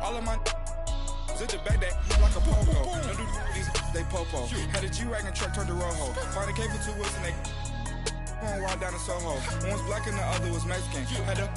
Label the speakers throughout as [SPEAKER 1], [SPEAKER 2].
[SPEAKER 1] All of my zip the back that like a pogo. Don't do these they popo. Had a G-Wagon truck turned to Rojo. Find a cable 2 wheels and they going wild down in Soho. One was black and the other was Mexican. Had a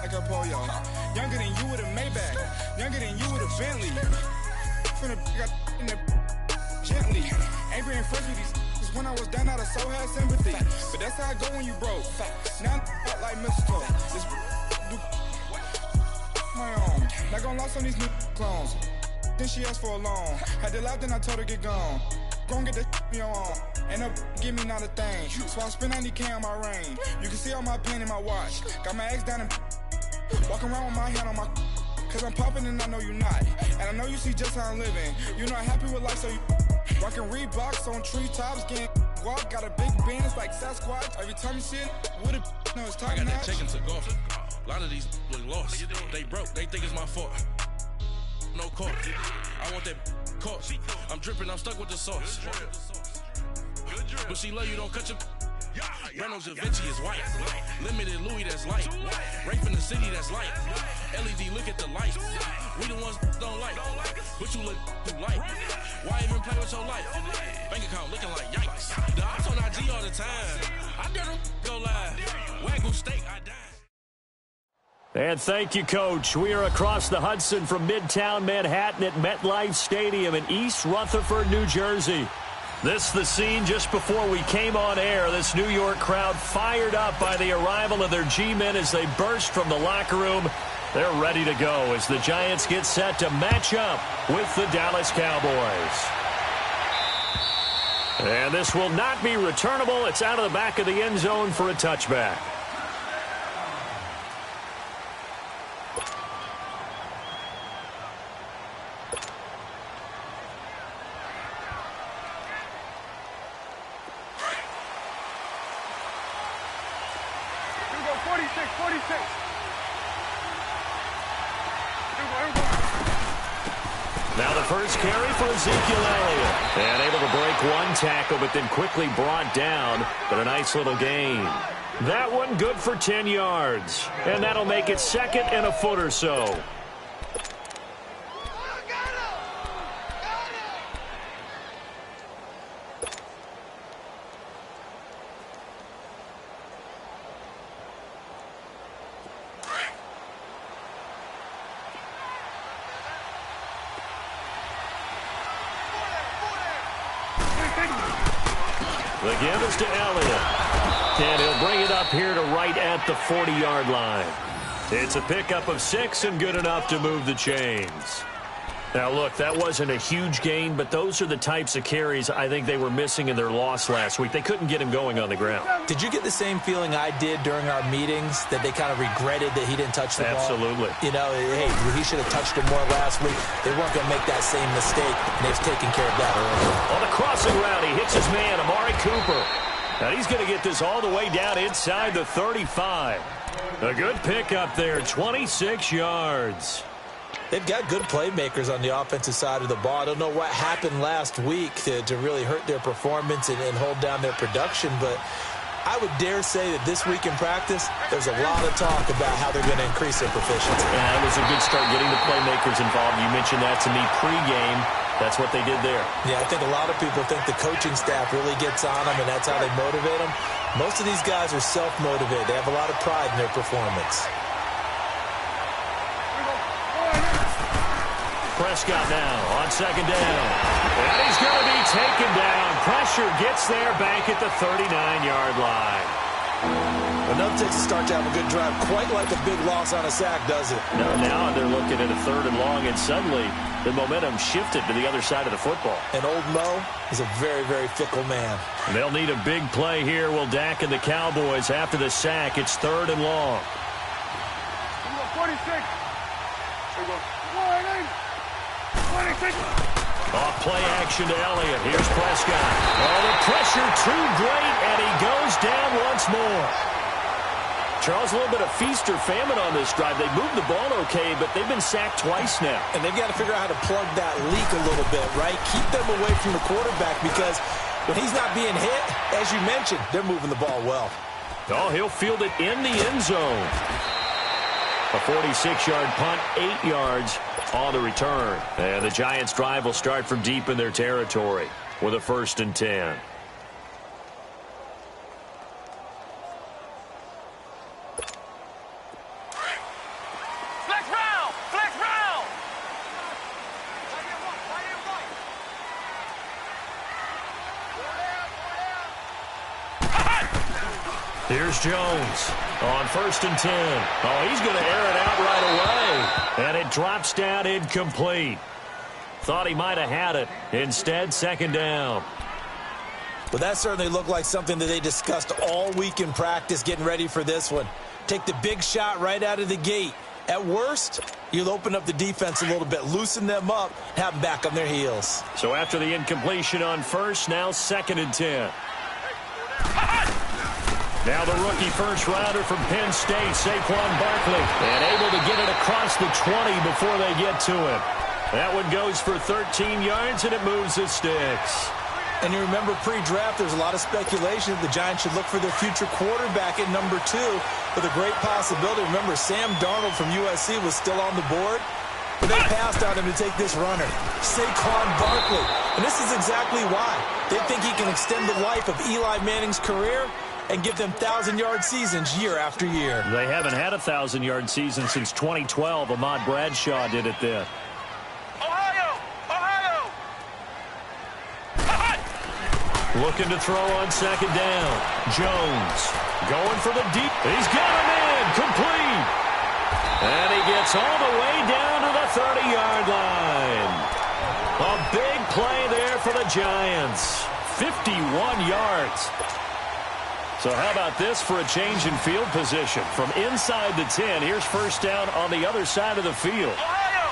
[SPEAKER 1] like a pollo. Younger than you with a Maybach. Younger than you with a Bentley. From the got in the gently. Ain't being friends with these cause when I was down out of so had sympathy. But that's how I go when you broke. Now I'm like mistletoe. This do my own. Not gonna lost on these new clones. Then she asked for a loan. Had to laugh, then I told her get gone. Gon' get that me on. And up, give me not a thing. So I spend 90K on my ring. You can see all my pain in my watch. Got my ex down and walking around with my hand on my. Cause I'm popping and I know you not. And I know you see just how I'm living. You're not happy with life, so you rockin' Reeboks on treetops, getting walk. Got a big band, it's like Sasquatch. Every time you see it, with a no, it's top
[SPEAKER 2] I got
[SPEAKER 1] notch.
[SPEAKER 2] that chicken to golf. A lot of these look lost. They broke, they think it's my fault. No court. I want that court. I'm dripping, I'm stuck with the sauce. But she love you, don't cut your. Reynolds Da Vinci is white. Limited Louis, that's light. Rape in the city, that's light. LED, look at the lights. We the ones don't like. But you look too light. Why even play with your life? Bank account looking like yikes. The ops on IG all the time. I dare them go live. Wagyu steak, I die.
[SPEAKER 3] And thank you, Coach. We are across the Hudson from Midtown Manhattan at MetLife Stadium in East Rutherford, New Jersey. This is the scene just before we came on air. This New York crowd fired up by the arrival of their G-men as they burst from the locker room. They're ready to go as the Giants get set to match up with the Dallas Cowboys. And this will not be returnable. It's out of the back of the end zone for a touchback. Now the first carry for Ezekiel Elliott. And able to break one tackle, but then quickly brought down. But a nice little gain. That one good for 10 yards. And that'll make it 2nd and a foot or so. The give is to Elliott. And he'll bring it up here to right at the 40-yard line. It's a pickup of 6 and good enough to move the chains. Now, look, that wasn't a huge gain, but those are the types of carries I think they were missing in their loss last week. They couldn't get him going on the ground.
[SPEAKER 4] Did you get the same feeling I did during our meetings, that they kind of regretted that he didn't touch the ball?
[SPEAKER 3] Absolutely.
[SPEAKER 4] You know, hey, he should have touched it more last week. They weren't going to make that same mistake, and they've taken care of that early.
[SPEAKER 3] On the crossing route, he hits his man, Amari Cooper. Now he's going to get this all the way down inside the 35. A good pickup there, 26 yards.
[SPEAKER 4] They've got good playmakers on the offensive side of the ball. I don't know what happened last week to really hurt their performance and hold down their production, but I would dare say that this week in practice, there's a lot of talk about how they're going to increase their proficiency.
[SPEAKER 3] Yeah, it was a good start getting the playmakers involved. You mentioned that to me pregame. That's what they did there.
[SPEAKER 4] Yeah, I think a lot of people think the coaching staff really gets on them, and that's how they motivate them. Most of these guys are self-motivated. They have a lot of pride in their performance.
[SPEAKER 3] Prescott now on 2nd down. And he's going to be taken down. Pressure gets there back at the 39-yard line.
[SPEAKER 4] Enough takes to start to have a good drive. Quite like a big loss on a sack, does it?
[SPEAKER 3] No, now they're looking at a 3rd and long, and suddenly the momentum shifted to the other side of the football.
[SPEAKER 4] And old Mo is a very, very fickle man.
[SPEAKER 3] They'll need a big play here. Will Dak and the Cowboys after the sack. It's 3rd and long.
[SPEAKER 1] 46.
[SPEAKER 3] Off play action to Elliott. Here's Prescott. Oh, the pressure too great, and he goes down once more. Charles, a little bit of feast or famine on this drive. They moved the ball okay, but they've been sacked twice now.
[SPEAKER 4] And they've got to figure out how to plug that leak a little bit, right? Keep them away from the quarterback, because when he's not being hit, as you mentioned, they're moving the ball well.
[SPEAKER 3] Oh, he'll field it in the end zone. A 46-yard punt, 8 yards on the return. And the Giants' drive will start from deep in their territory with a 1st and 10. Here's Jones on 1st and 10. Oh, he's going to air it out right away. And it drops down incomplete. Thought he might have had it. Instead, 2nd down.
[SPEAKER 4] Well, that certainly looked like something that they discussed all week in practice getting ready for this one. Take the big shot right out of the gate. At worst, you'll open up the defense a little bit, loosen them up, have them back on their heels.
[SPEAKER 3] So after the incompletion on 1st, now 2nd and 10. Now the rookie first-rounder from Penn State, Saquon Barkley, and able to get it across the 20 before they get to him. That one goes for 13 yards, and it moves the sticks.
[SPEAKER 4] And you remember pre-draft, there's a lot of speculation that the Giants should look for their future quarterback at number 2 with a great possibility. Remember, Sam Darnold from USC was still on the board, but they passed on him to take this runner, Saquon Barkley. And this is exactly why. They think he can extend the life of Eli Manning's career and give them 1,000-yard seasons year after year.
[SPEAKER 3] They haven't had a 1,000-yard season since 2012. Ahmad Bradshaw did it then.
[SPEAKER 2] Ohio!
[SPEAKER 3] Looking to throw on 2nd down. Jones going for the deep. He's got him in. Complete. And he gets all the way down to the 30-yard line. A big play there for the Giants. 51 yards. So how about this for a change in field position? From inside the 10, here's 1st down on the other side of the field.
[SPEAKER 2] Ohio!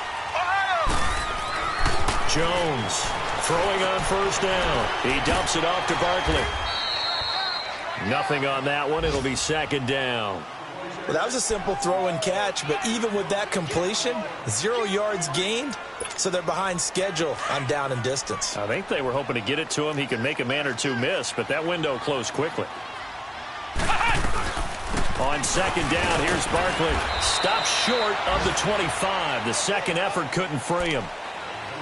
[SPEAKER 3] Jones throwing on 1st down. He dumps it off to Barkley. Nothing on that one. It'll be 2nd down.
[SPEAKER 4] Well, that was a simple throw and catch, but even with that completion, 0 yards gained, so they're behind schedule on down and distance.
[SPEAKER 3] I think they were hoping to get it to him. He could make a man or two miss, but that window closed quickly. On 2nd down, here's Barkley. Stopped short of the 25. The second effort couldn't free him.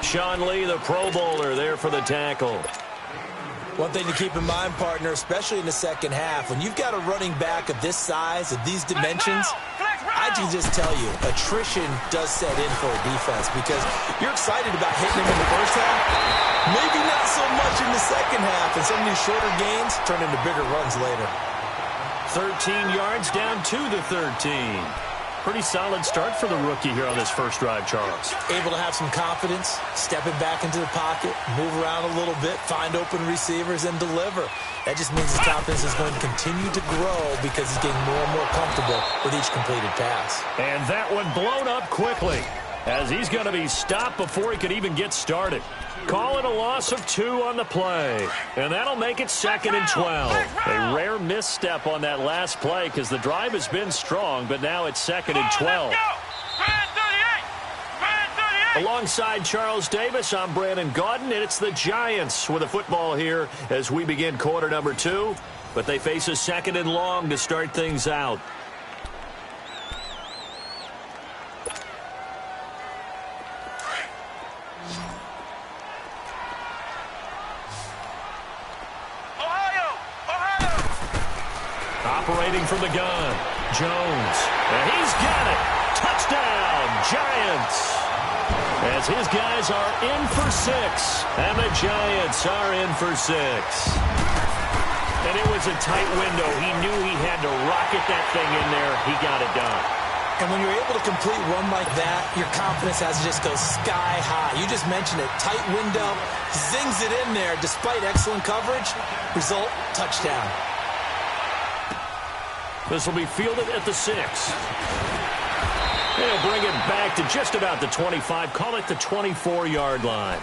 [SPEAKER 3] Sean Lee, the Pro Bowler, there for the tackle.
[SPEAKER 4] One thing to keep in mind, partner, especially in the second half, when you've got a running back of this size, of these dimensions, I can just tell you, attrition does set in for a defense because you're excited about hitting him in the first half, maybe not so much in the second half, and some of these shorter gains turn into bigger runs later.
[SPEAKER 3] 13 yards down to the 13. Pretty solid start for the rookie here on this first drive, Charles.
[SPEAKER 4] Able to have some confidence, stepping back into the pocket, move around a little bit, find open receivers, and deliver. That just means his confidence is going to continue to grow because he's getting more and more comfortable with each completed pass.
[SPEAKER 3] And that one blown up quickly as he's going to be stopped before he could even get started. Call it a loss of 2 on the play. And that'll make it 2nd and 12. A rare misstep on that last play because the drive has been strong, but now it's 2nd and 12. Alongside Charles Davis, I'm Brandon Gaudin, and it's the Giants with the football here as we begin quarter number 2. But they face a 2nd and long to start things out. Operating from the gun, Jones, and he's got it. Touchdown, Giants. As his guys are in for 6, and the Giants are in for 6. And it was a tight window. He knew he had to rocket that thing in there. He got it done.
[SPEAKER 4] And when you're able to complete one like that, your confidence has to just go sky high. You just mentioned it. Tight window, zings it in there despite excellent coverage. Result, touchdown.
[SPEAKER 3] This will be fielded at the 6. They'll bring it back to just about the 25. Call it the 24-yard line.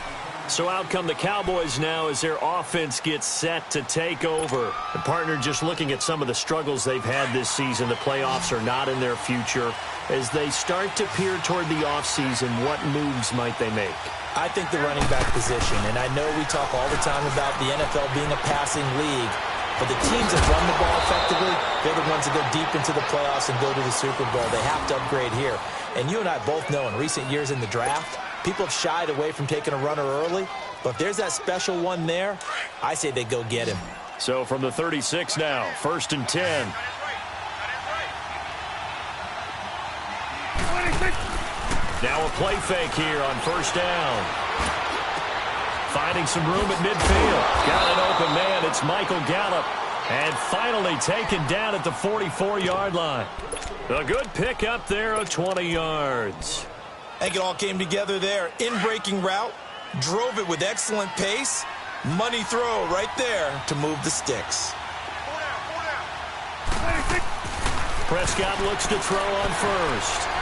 [SPEAKER 3] So out come the Cowboys now as their offense gets set to take over. The partner, just looking at some of the struggles they've had this season, the playoffs are not in their future. As they start to peer toward the offseason, what moves might they make?
[SPEAKER 4] I think the running back position, and I know we talk all the time about the NFL being a passing league, But the teams that run the ball effectively, they're the ones that go deep into the playoffs and go to the Super Bowl. They have to upgrade here. And you and I both know in recent years in the draft, people have shied away from taking a runner early. But if there's that special one there, I say they go get him.
[SPEAKER 3] So from the 36 now, 1st and 10. Now a play fake here on 1st down. Finding some room at midfield. Got an open man. It's Michael Gallup. And finally taken down at the 44-yard line. A good pick up there of 20 yards.
[SPEAKER 4] I think it all came together there. In-breaking route. Drove it with excellent pace. Money throw right there to move the sticks.
[SPEAKER 3] Prescott looks to throw on 1st.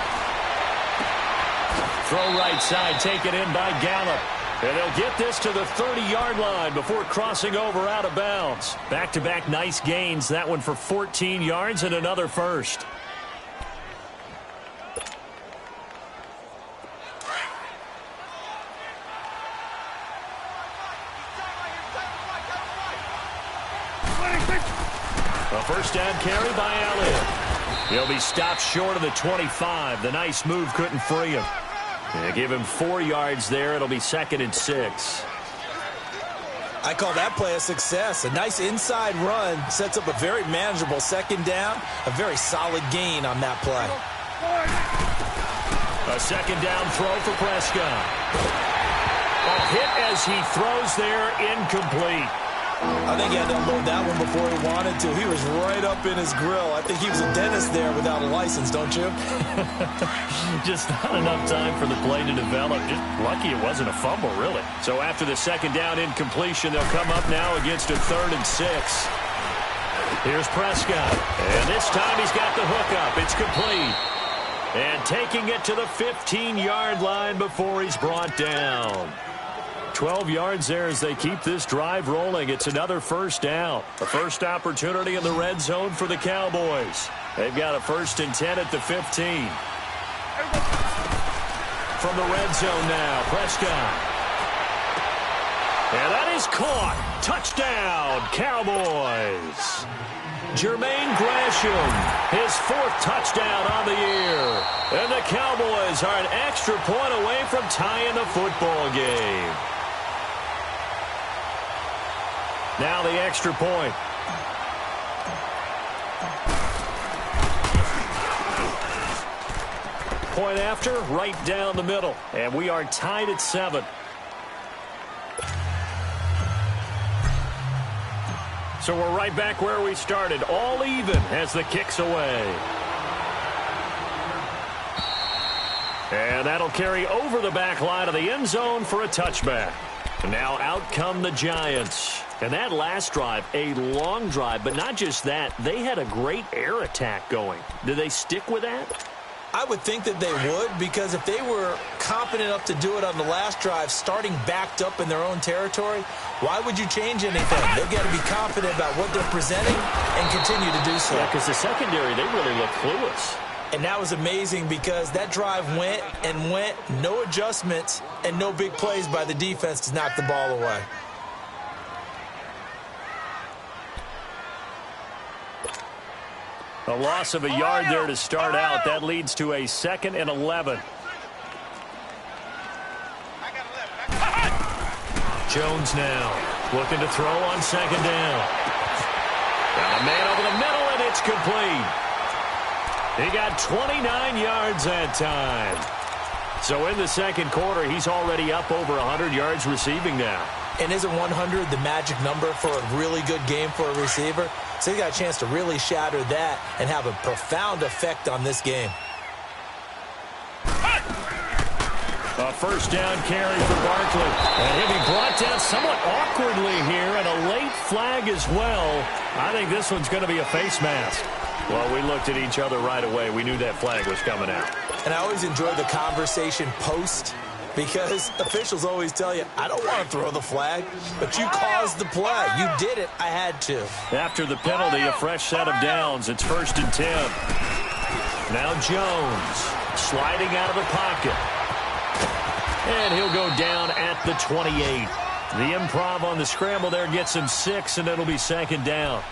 [SPEAKER 3] Throw right side, taken in by Gallup. And they'll get this to the 30-yard line before crossing over out of bounds. Back-to-back nice gains. That one for 14 yards and another first. A 1st down carry by Elliott. He'll be stopped short of the 25. The nice move couldn't free him. They give him 4 yards there. It'll be 2nd and 6.
[SPEAKER 4] I call that play a success. A nice inside run sets up a very manageable 2nd down. A very solid gain on that play.
[SPEAKER 3] A 2nd down throw for Prescott. A hit as he throws there, incomplete.
[SPEAKER 4] I think he had to unload that one before he wanted to. He was right up in his grill. I think he was a dentist there without a license, don't you?
[SPEAKER 3] Just not enough time for the play to develop. Just lucky it wasn't a fumble, really. So after the 2nd down incompletion, they'll come up now against a 3rd and 6. Here's Prescott. And this time he's got the hook up. It's complete. And taking it to the 15-yard line before he's brought down. 12 yards there as they keep this drive rolling. It's another 1st down. The first opportunity in the red zone for the Cowboys. They've got a 1st and 10 at the 15. From the red zone now, Prescott. And that is caught. Touchdown, Cowboys. Jermaine Gresham, his 4th touchdown on the year. And the Cowboys are an extra point away from tying the football game. Now the extra point. Point after, right down the middle. And we are tied at 7. So we're right back where we started. All even as the kick's away. And that'll carry over the back line of the end zone for a touchback. Now out come the Giants. And that last drive, a long drive, but not just that. They had a great air attack going. Do they stick with that?
[SPEAKER 4] I would think that they would, because if they were confident enough to do it on the last drive, starting backed up in their own territory, why would you change anything? They've got to be confident about what they're presenting and continue to do so.
[SPEAKER 3] Yeah, because the secondary, they really look clueless.
[SPEAKER 4] And that was amazing because that drive went and went, no adjustments, and no big plays by the defense to knock the ball away.
[SPEAKER 3] A loss of a yard there to start out. That leads to a 2nd and 11. Jones now looking to throw on 2nd down. Got a man over the middle, and it's complete. He got 29 yards that time. So in the 2nd quarter, he's already up over 100 yards receiving now.
[SPEAKER 4] And isn't 100 the magic number for a really good game for a receiver? So he got a chance to really shatter that and have a profound effect on this game.
[SPEAKER 3] A 1st down carry for Barkley. And he'll be brought down somewhat awkwardly here, and a late flag as well. I think this one's going to be a face mask. Well, we looked at each other right away. We knew that flag was coming out.
[SPEAKER 4] And I always enjoy the conversation post, because officials always tell you, I don't want to throw the flag, but you caused the play. You did it. I had to. After
[SPEAKER 3] the penalty, a fresh set of downs. It's 1st and 10. Now Jones sliding out of the pocket. And he'll go down at the 28. The improv on the scramble there gets him 6, and it'll be second down.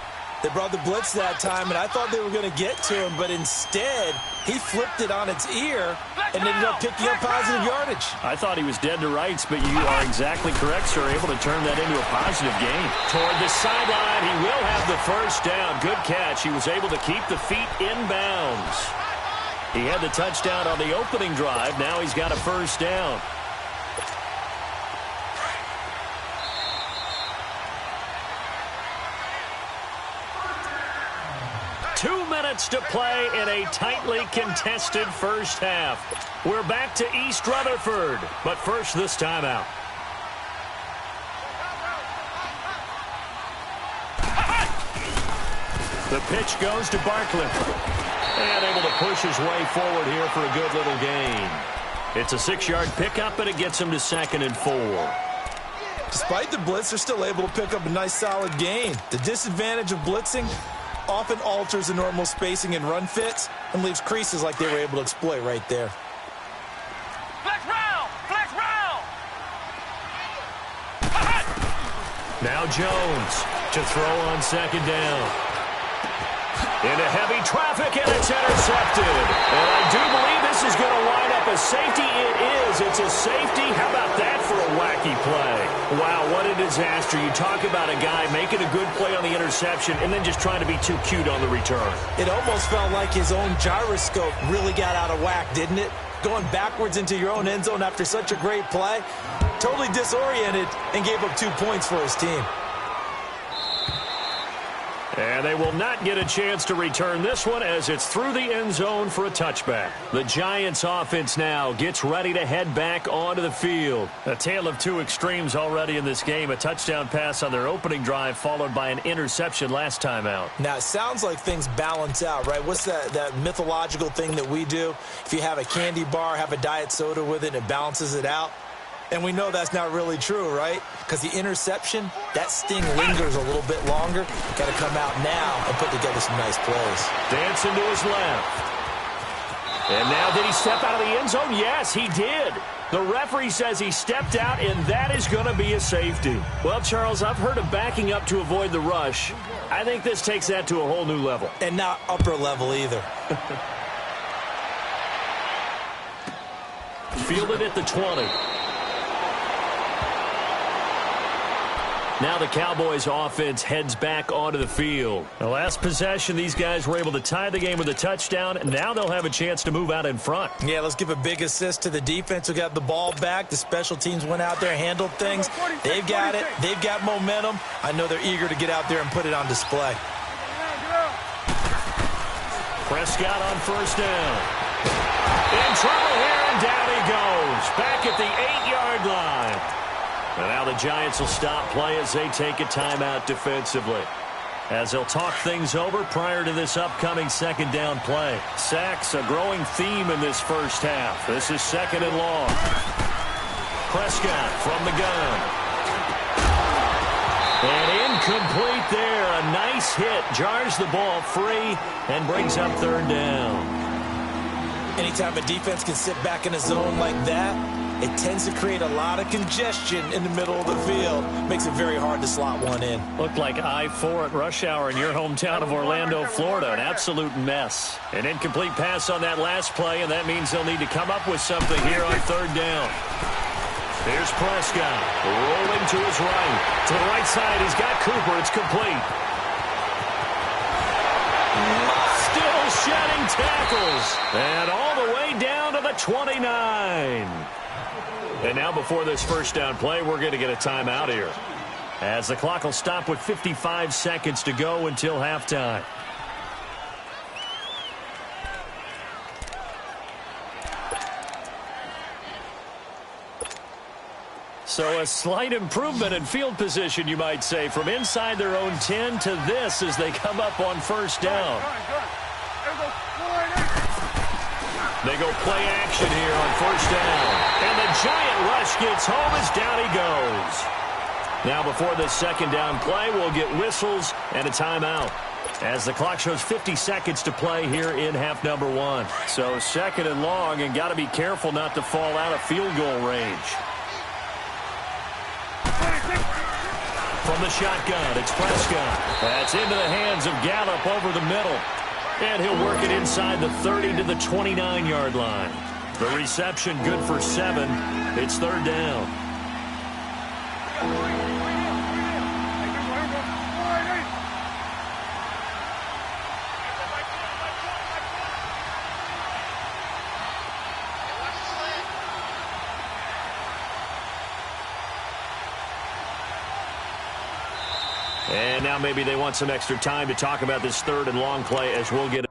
[SPEAKER 4] They brought the blitz that time, and I thought they were going to get to him, but instead he flipped it on its ear and ended up picking up positive yardage.
[SPEAKER 3] I thought he was dead to rights, but you are exactly correct, sir. Able to turn that into a positive gain. Toward the sideline, he will have the first down. Good catch. He was able to keep the feet in bounds. He had the touchdown on the opening drive. Now he's got a first down. To play in a tightly contested first half. We're back to East Rutherford, but first this timeout. The pitch goes to Barkley. And able to push his way forward here for a good little gain. It's a 6-yard pickup, and it gets him to 2nd and 4.
[SPEAKER 4] Despite the blitz, they're still able to pick up a nice solid gain. The disadvantage of blitzing often alters the normal spacing and run fits and leaves creases like they were able to exploit right there.
[SPEAKER 5] Flex round! Flex round!
[SPEAKER 3] Now Jones to throw on 2nd down. Into heavy traffic, and it's intercepted. And I do believe this is going to line up a safety. It is. It's a safety. How about that for a wacky play? Wow, what a disaster. You talk about a guy making a good play on the interception and then just trying to be too cute on the return.
[SPEAKER 4] It almost felt like his own gyroscope really got out of whack, didn't it? Going backwards into your own end zone after such a great play. Totally disoriented and gave up 2 points for his team.
[SPEAKER 3] And they will not get a chance to return this one as it's through the end zone for a touchback. The Giants offense now gets ready to head back onto the field. A tale of two extremes already in this game. A touchdown pass on their opening drive followed by an interception last time out.
[SPEAKER 4] Now, it sounds like things balance out, right? What's that mythological thing that we do? If you have a candy bar, have a diet soda with it, it balances it out. And we know that's not really true, right? Because the interception, that sting lingers a little bit longer. Got to come out now and put together some nice plays.
[SPEAKER 3] Dancing to his left. And now did he step out of the end zone? Yes, he did. The referee says he stepped out, and that is going to be a safety. Well, Charles, I've heard of backing up to avoid the rush. I think this takes that to a whole new level.
[SPEAKER 4] And not upper level either.
[SPEAKER 3] Fielded at the 20. Now the Cowboys offense heads back onto the field. The last possession, these guys were able to tie the game with a touchdown, and now they'll have a chance to move out in front.
[SPEAKER 4] Yeah, let's give a big assist to the defense who got the ball back. The special teams went out there, handled things. They've got it. They've got momentum. I know they're eager to get out there and put it on display.
[SPEAKER 3] Prescott on first down. In trouble here, and down he goes. Back at the 8-yard line. And now the Giants will stop play as they take a timeout defensively. As they'll talk things over prior to this upcoming second down play. Sacks, a growing theme in this first half. This is 2nd and long. Prescott from the gun. And incomplete there. A nice hit. Jars the ball free and brings up 3rd down.
[SPEAKER 4] Anytime a defense can sit back in a zone like that, it tends to create a lot of congestion in the middle of the field. Makes it very hard to slot one in.
[SPEAKER 3] Looked like I-4 at rush hour in your hometown of Orlando, Florida. An absolute mess. An incomplete pass on that last play, and that means they'll need to come up with something here on 3rd down. Here's Prescott, rolling to his right. To the right side, he's got Cooper. It's complete. Still shedding tackles. And all the way down to the 29. And now before this first down play, we're going to get a timeout here. As the clock will stop with 55 seconds to go until halftime. So a slight improvement in field position, you might say, from inside their own 10 to this as they come up on first down. They go play action here on first down. And the giant rush gets home as down he goes. Now before this second down play, we'll get whistles and a timeout. As the clock shows 50 seconds to play here in half number 1. So 2nd and long, and got to be careful not to fall out of field goal range. From the shotgun, it's Prescott. That's into the hands of Gallup over the middle. And he'll work it inside the 30 to the 29-yard line. The reception good for 7. It's third down. And now maybe they want some extra time to talk about this third and long play as we'll get